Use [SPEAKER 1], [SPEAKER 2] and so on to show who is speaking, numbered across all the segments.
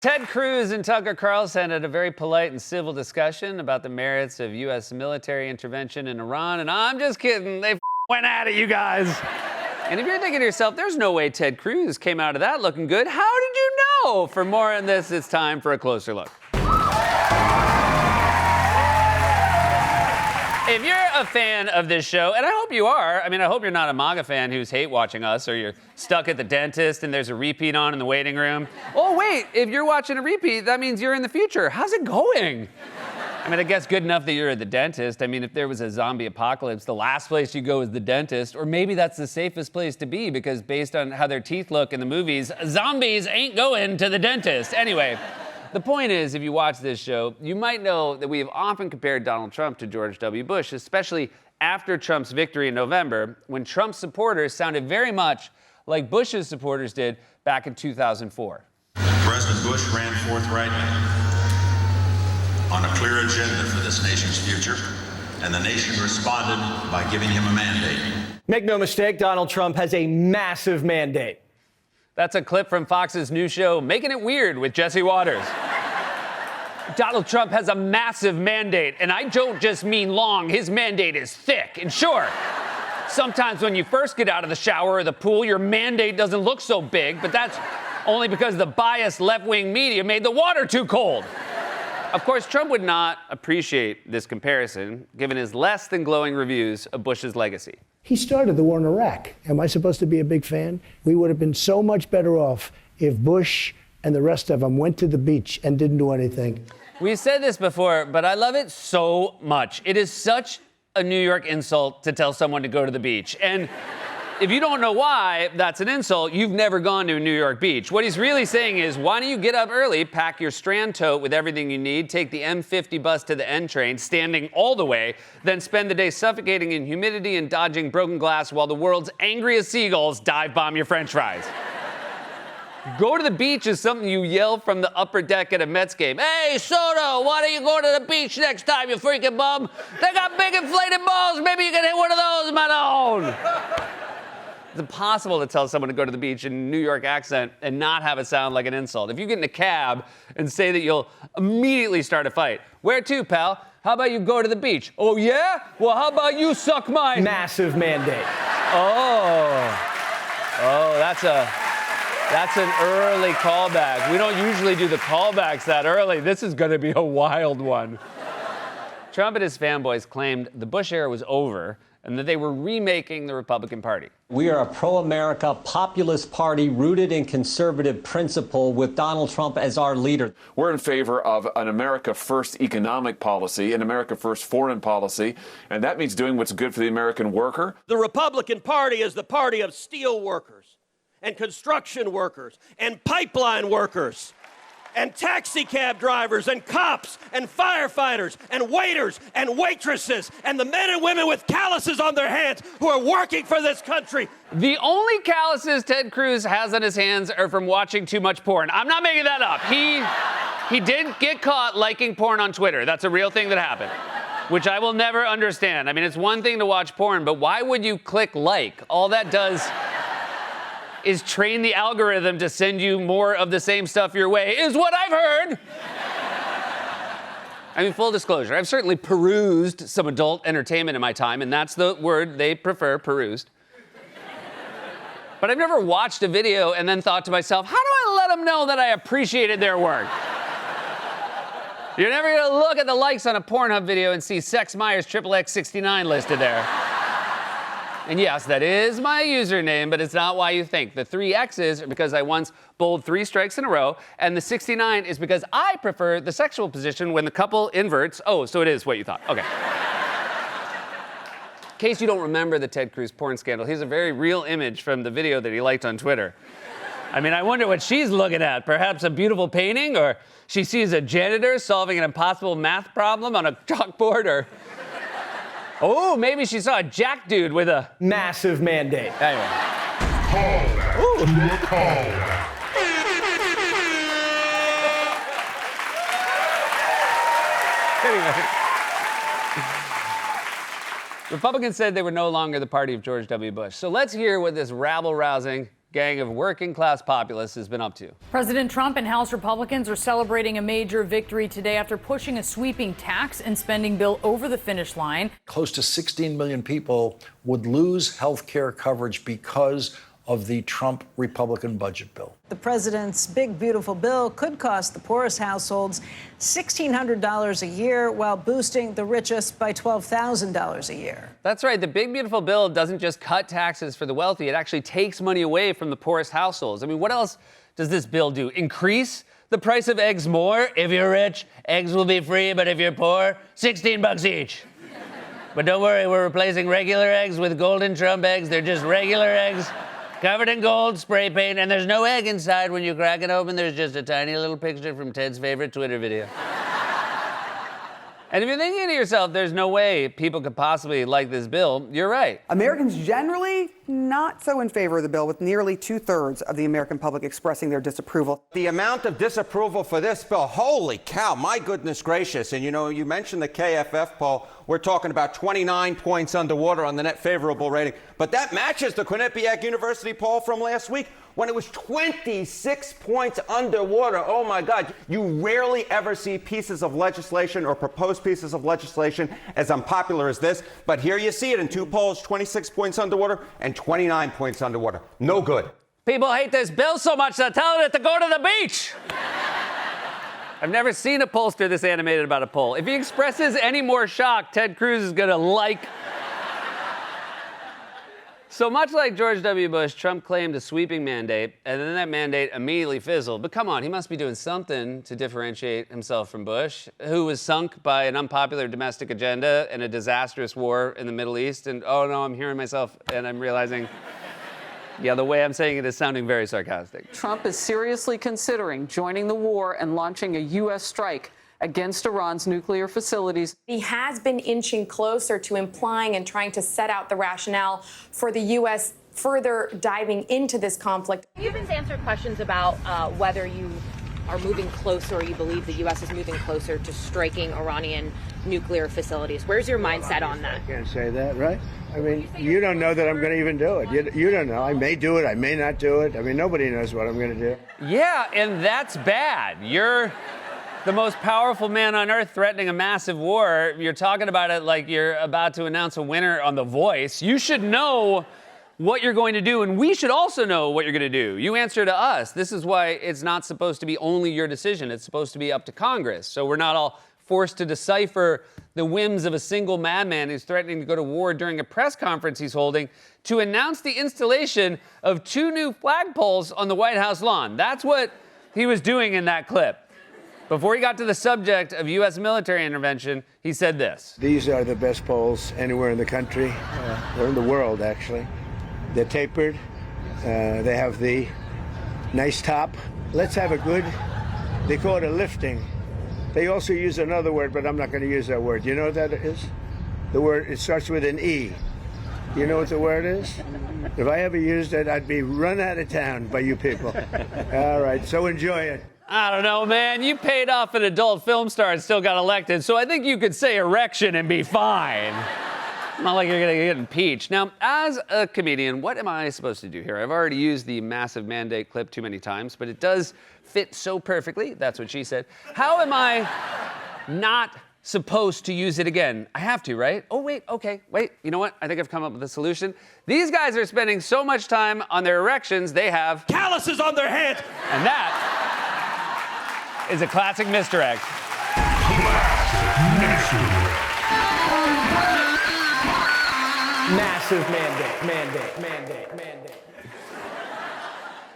[SPEAKER 1] Ted Cruz and Tucker Carlson had a very polite and civil discussion about the merits of U.S. military intervention in Iran, and I'm just kidding. They went at it, you guys. And if you're thinking to yourself, there's no way Ted Cruz came out of that looking good, how did you know? For more on this, it's time for a closer look. If you're a fan of this show, and I hope you are, I hope you're not a MAGA fan who's hate watching us, or you're stuck at the dentist and there's a repeat on in the waiting room. Oh, wait, if you're watching a repeat, that means you're in the future. How's it going? I guess good enough that you're at the dentist. If there was a zombie apocalypse, the last place you go is the dentist, or maybe that's the safest place to be because based on how their teeth look in the movies, zombies ain't going to the dentist. Anyway. The point is, if you watch this show, you might know that we have often compared Donald Trump to George W. Bush, especially after Trump's victory in November, when Trump's supporters sounded very much like Bush's supporters did back in 2004.
[SPEAKER 2] President Bush ran forthrightly on a clear agenda for this nation's future, and the nation responded by giving him a mandate.
[SPEAKER 3] Make no mistake, Donald Trump has a massive mandate.
[SPEAKER 1] That's a clip from Fox's new show, Making It Weird with Jesse Waters. Donald Trump has a massive mandate, and I don't just mean long. His mandate is thick. And sure, sometimes when you first get out of the shower or the pool, your mandate doesn't look so big, but that's only because the biased left-wing media made the water too cold. Of course, Trump would not appreciate this comparison, given his less than glowing reviews of Bush's legacy.
[SPEAKER 4] He started the war in Iraq. Am I supposed to be a big fan? We would have been so much better off if Bush and the rest of them went to the beach and didn't do anything.
[SPEAKER 1] We've said this before, but I love it so much. It is such a New York insult to tell someone to go to the beach. And if you don't know why that's an insult, you've never gone to a New York beach. What he's really saying is, why don't you get up early, pack your Strand tote with everything you need, take the M50 bus to the N train, standing all the way, then spend the day suffocating in humidity and dodging broken glass while the world's angriest seagulls dive bomb your French fries. Go to the beach is something you yell from the upper deck at a Mets game. Hey, Soto, why don't you go to the beach next time, you freaking bum? They got big inflated balls. Maybe you can hit one of those, Manon. It's impossible to tell someone to go to the beach in a New York accent and not have it sound like an insult. If you get in a cab and say that, you'll immediately start a fight. Where to, pal? How about you go to the beach? Oh, yeah? Well, how about you suck my...
[SPEAKER 3] Massive mandate.
[SPEAKER 1] That's an early callback. We don't usually do the callbacks that early. This is going to be a wild one. Trump and his fanboys claimed the Bush era was over and that they were remaking the Republican Party.
[SPEAKER 5] We are a pro-America populist party rooted in conservative principle with Donald Trump as our leader.
[SPEAKER 6] We're in favor of an America First economic policy, an America First foreign policy, and that means doing what's good for the American worker.
[SPEAKER 7] The Republican Party is the party of steel workers and construction workers and pipeline workers and taxi cab drivers and cops and firefighters and waiters and waitresses and the men and women with calluses on their hands who are working for this country.
[SPEAKER 1] The only calluses Ted Cruz has on his hands are from watching too much porn. I'm not making that up. He did get caught liking porn on Twitter. That's a real thing that happened, which I will never understand. It's one thing to watch porn, but why would you click like? All that does is train the algorithm to send you more of the same stuff your way, is what I've heard. Full disclosure, I've certainly perused some adult entertainment in my time, and that's the word they prefer, perused. But I've never watched a video and then thought to myself, how do I let them know that I appreciated their work? You're never gonna look at the likes on a Pornhub video and see Sex Myers XXX69 listed there. And yes, that is my username, but it's not why you think. The 3 X's are because I once bowled 3 strikes in a row, and the 69 is because I prefer the sexual position when the couple inverts. Oh, so it is what you thought. Okay. In case you don't remember the Ted Cruz porn scandal, here's a very real image from the video that he liked on Twitter. I wonder what she's looking at. Perhaps a beautiful painting, or she sees a janitor solving an impossible math problem on a chalkboard, or... Oh, maybe she saw a jack dude with a...
[SPEAKER 3] Massive mandate.
[SPEAKER 1] Anyway. Republicans said they were no longer the party of George W. Bush. So let's hear what this rabble-rousing, gang of working-class populists has been up to.
[SPEAKER 8] President Trump and House Republicans are celebrating a major victory today after pushing a sweeping tax and spending bill over the finish line.
[SPEAKER 9] Close to 16 million people would lose health care coverage because of the Trump Republican budget bill.
[SPEAKER 10] The president's big, beautiful bill could cost the poorest households $1,600 a year while boosting the richest by $12,000 a year.
[SPEAKER 1] That's right. The big, beautiful bill doesn't just cut taxes for the wealthy. It actually takes money away from the poorest households. I mean, what else does this bill do? Increase the price of eggs more? If you're rich, eggs will be free, but if you're poor, $16 each. But don't worry, we're replacing regular eggs with Golden Trump eggs. They're just regular eggs, covered in gold spray paint, and there's no egg inside. When you crack it open, there's just a tiny little picture from Ted's favorite Twitter video. And if you're thinking to yourself, there's no way people could possibly like this bill, you're right.
[SPEAKER 11] Americans generally not so in favor of the bill, with nearly 2/3 of the American public expressing their disapproval.
[SPEAKER 12] The amount of disapproval for this bill, holy cow, my goodness gracious. And you know, you mentioned the KFF poll. We're talking about 29 points underwater on the net favorable rating. But that matches the Quinnipiac University poll from last week when it was 26 points underwater. Oh my God. You rarely ever see pieces of legislation or proposed pieces of legislation as unpopular as this. But here you see it in two polls, 26 points underwater and 29 points underwater. No good.
[SPEAKER 1] People hate this bill so much they're telling it to go to the beach. I've never seen a pollster this animated about a poll. If he expresses any more shock, Ted Cruz is gonna like. So much like George W. Bush, Trump claimed a sweeping mandate, and then that mandate immediately fizzled. But come on, he must be doing something to differentiate himself from Bush, who was sunk by an unpopular domestic agenda and a disastrous war in the Middle East. And oh no, I'm hearing myself and I'm realizing, yeah, the way I'm saying it is sounding very sarcastic.
[SPEAKER 13] Trump is seriously considering joining the war and launching a U.S. strike against Iran's nuclear facilities.
[SPEAKER 14] He has been inching closer to implying and trying to set out the rationale for the U.S. further diving into this conflict.
[SPEAKER 15] You've been answered questions about whether you are moving closer or you believe the U.S. is moving closer to striking Iranian nuclear facilities. Where's your mindset on that?
[SPEAKER 16] I can't say that, right? I mean, you don't know that I'm going to even do it. You don't know. I may do it. I may not do it. I mean, nobody knows what I'm going to do.
[SPEAKER 1] Yeah, and that's bad. You're the most powerful man on earth threatening a massive war. You're talking about it like you're about to announce a winner on The Voice. You should know what you're going to do, and we should also know what you're going to do. You answer to us. This is why it's not supposed to be only your decision. It's supposed to be up to Congress. So we're not all forced to decipher the whims of a single madman who's threatening to go to war during a press conference he's holding to announce the installation of 2 new flagpoles on the White House lawn. That's what he was doing in that clip. Before he got to the subject of U.S. military intervention, he said this.
[SPEAKER 16] These are the best poles anywhere in the country, or in the world, actually. They're tapered. They have the nice top. Let's have a good, they call it a lifting. They also use another word, but I'm not going to use that word. You know what that is? The word, it starts with an E. You know what the word is? If I ever used it, I'd be run out of town by you people. All right, so enjoy it.
[SPEAKER 1] I don't know, man. You paid off an adult film star and still got elected, so I think you could say erection and be fine. Not like you're gonna get impeached. Now, as a comedian, what am I supposed to do here? I've already used the massive mandate clip too many times, but it does fit so perfectly. That's what she said. How am I not supposed to use it again? I have to, right? Oh, wait, okay, wait. You know what? I think I've come up with a solution. These guys are spending so much time on their erections, they have
[SPEAKER 7] calluses on their head.
[SPEAKER 1] And that is a classic misdirect.
[SPEAKER 3] Massive mandate.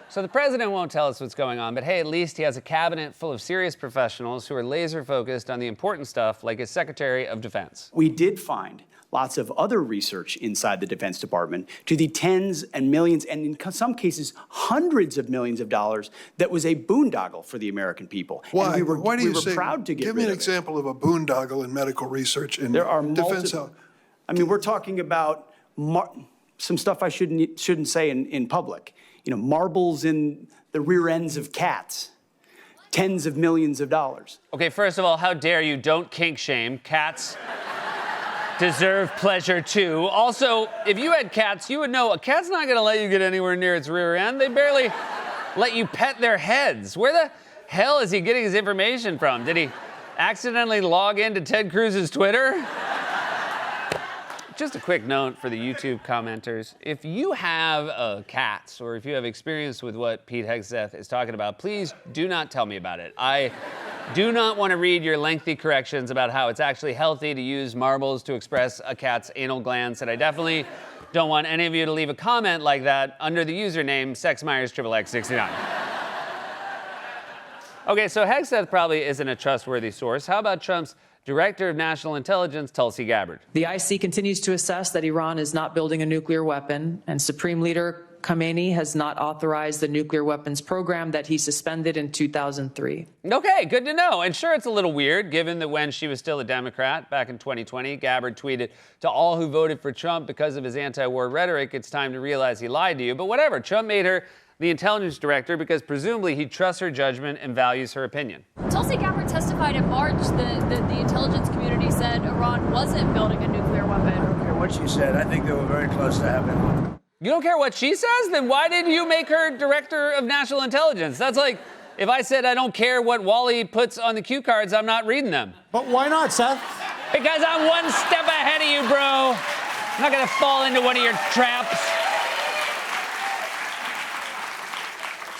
[SPEAKER 1] So the president won't tell us what's going on, but hey, at least he has a cabinet full of serious professionals who are laser focused on the important stuff, like his Secretary of Defense.
[SPEAKER 17] We did find lots of other research inside the Defense Department to the tens and millions, and in some cases, hundreds of millions of dollars that was a boondoggle for the American people.
[SPEAKER 18] Why?
[SPEAKER 17] And
[SPEAKER 18] Why do you say,
[SPEAKER 17] proud to get
[SPEAKER 18] give me an example of a boondoggle in medical research in
[SPEAKER 17] there are
[SPEAKER 18] defense.
[SPEAKER 17] I mean, we're talking about some stuff I shouldn't say in public. You know, marbles in the rear ends of cats. Tens of millions of dollars.
[SPEAKER 1] Okay, first of all, how dare you? Don't kink shame. Cats deserve pleasure too. Also, if you had cats, you would know a cat's not gonna let you get anywhere near its rear end. They barely let you pet their heads. Where the hell is he getting his information from? Did he accidentally log into Ted Cruz's Twitter? Just a quick note for the YouTube commenters. If you have cats or if you have experience with what Pete Hegseth is talking about, please do not tell me about it. I do not want to read your lengthy corrections about how it's actually healthy to use marbles to express a cat's anal glands, and I definitely don't want any of you to leave a comment like that under the username SexMyers_XXX69. Okay, so Hegseth probably isn't a trustworthy source. How about Trump's Director of National Intelligence, Tulsi Gabbard?
[SPEAKER 19] The IC continues to assess that Iran is not building a nuclear weapon, and Supreme Leader Khamenei has not authorized the nuclear weapons program that he suspended in 2003.
[SPEAKER 1] Okay, good to know. And sure, it's a little weird, given that when she was still a Democrat back in 2020, Gabbard tweeted, "To all who voted for Trump because of his anti-war rhetoric, it's time to realize he lied to you." But whatever, Trump made her the intelligence director because presumably he trusts her judgment and values her opinion.
[SPEAKER 20] Tulsi Gabbard testified in March that the intelligence community said Iran wasn't building a nuclear weapon.
[SPEAKER 16] I don't care what she said. I think they were very close to having one.
[SPEAKER 1] You don't care what she says? Then why did you make her director of national intelligence? That's like if I said I don't care what Wally puts on the cue cards, I'm not reading them.
[SPEAKER 21] But why not, Seth?
[SPEAKER 1] Because I'm one step ahead of you, bro. I'm not gonna fall into one of your traps.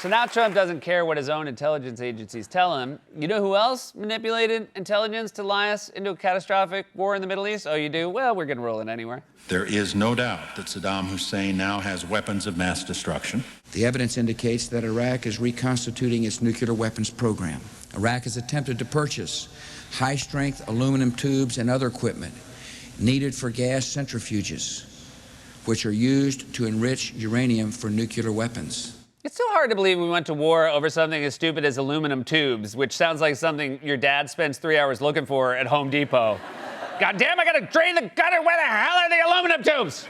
[SPEAKER 1] So now Trump doesn't care what his own intelligence agencies tell him. You know who else manipulated intelligence to lie us into a catastrophic war in the Middle East? Oh, you do? Well, we're gonna roll it anyway.
[SPEAKER 2] There is no doubt that Saddam Hussein now has weapons of mass destruction.
[SPEAKER 22] The evidence indicates that Iraq is reconstituting its nuclear weapons program. Iraq has attempted to purchase high-strength aluminum tubes and other equipment needed for gas centrifuges, which are used to enrich uranium for nuclear weapons.
[SPEAKER 1] It's so hard to believe we went to war over something as stupid as aluminum tubes, which sounds like something your dad spends 3 hours looking for at Home Depot. God damn, I gotta drain the gutter. Where the hell are the aluminum tubes?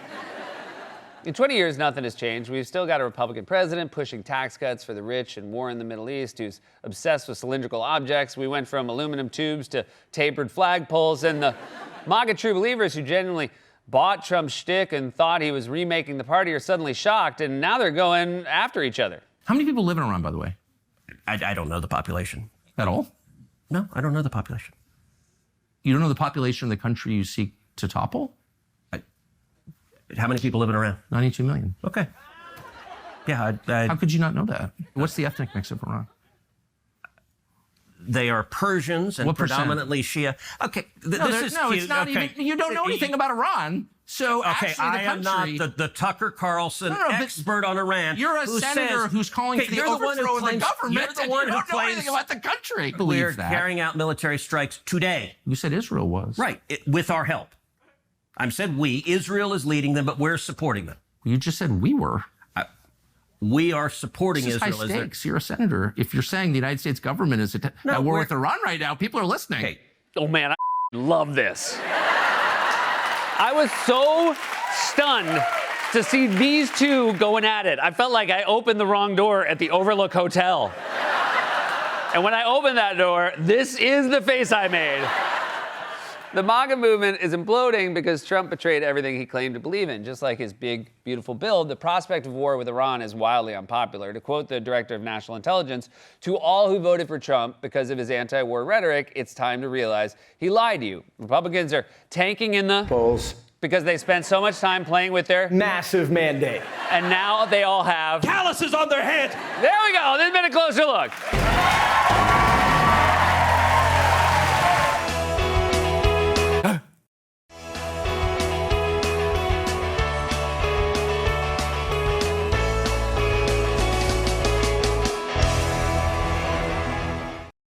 [SPEAKER 1] In 20 years, nothing has changed. We've still got a Republican president pushing tax cuts for the rich and war in the Middle East, who's obsessed with cylindrical objects. We went from aluminum tubes to tapered flagpoles, and the MAGA true believers who genuinely bought Trump's shtick and thought he was remaking the party are suddenly shocked, and now they're going after each other.
[SPEAKER 23] How many people live in Iran, by the way?
[SPEAKER 24] I don't know the population.
[SPEAKER 23] At all?
[SPEAKER 24] No, I don't know the population.
[SPEAKER 23] You don't know the population of the country you seek to topple?
[SPEAKER 24] How many people live in Iran?
[SPEAKER 23] 92 million.
[SPEAKER 24] Okay. Yeah,
[SPEAKER 23] How could you not know that? What's the ethnic mix of Iran?
[SPEAKER 24] They are Persians and
[SPEAKER 23] What percent?
[SPEAKER 24] predominantly Shia. Okay, this is cute.
[SPEAKER 23] It's not
[SPEAKER 24] okay.
[SPEAKER 23] even. You don't know anything about Iran. So
[SPEAKER 24] Okay,
[SPEAKER 23] actually,
[SPEAKER 24] I am not the Tucker Carlson expert on Iran.
[SPEAKER 23] You're a senator who's calling for the overthrow of the government.
[SPEAKER 24] You're the one who
[SPEAKER 23] don't know
[SPEAKER 24] claims
[SPEAKER 23] anything about the country.
[SPEAKER 24] we're
[SPEAKER 23] That.
[SPEAKER 24] carrying out military strikes today.
[SPEAKER 23] You said Israel was.
[SPEAKER 24] Right, with our help. I said we. Israel is leading them, but we're supporting them.
[SPEAKER 23] You just said we were.
[SPEAKER 24] We are supporting
[SPEAKER 23] This is
[SPEAKER 24] Israel.
[SPEAKER 23] high stakes. You're a senator. If you're saying the United States government is at war with Iran right now, people are listening.
[SPEAKER 24] Okay.
[SPEAKER 1] Oh man, I love this. I was so stunned to see these two going at it. I felt like I opened the wrong door at the Overlook Hotel. And when I opened that door, this is the face I made. The MAGA movement is imploding because Trump betrayed everything he claimed to believe in. Just like his big, beautiful bill, the prospect of war with Iran is wildly unpopular. To quote the director of national intelligence, "To all who voted for Trump because of his anti-war rhetoric, it's time to realize he lied to you." Republicans are tanking in the polls because they spent so much time playing with their
[SPEAKER 3] massive mandate.
[SPEAKER 1] And now they all have
[SPEAKER 7] calluses on their head.
[SPEAKER 1] There we go. This has been a closer look.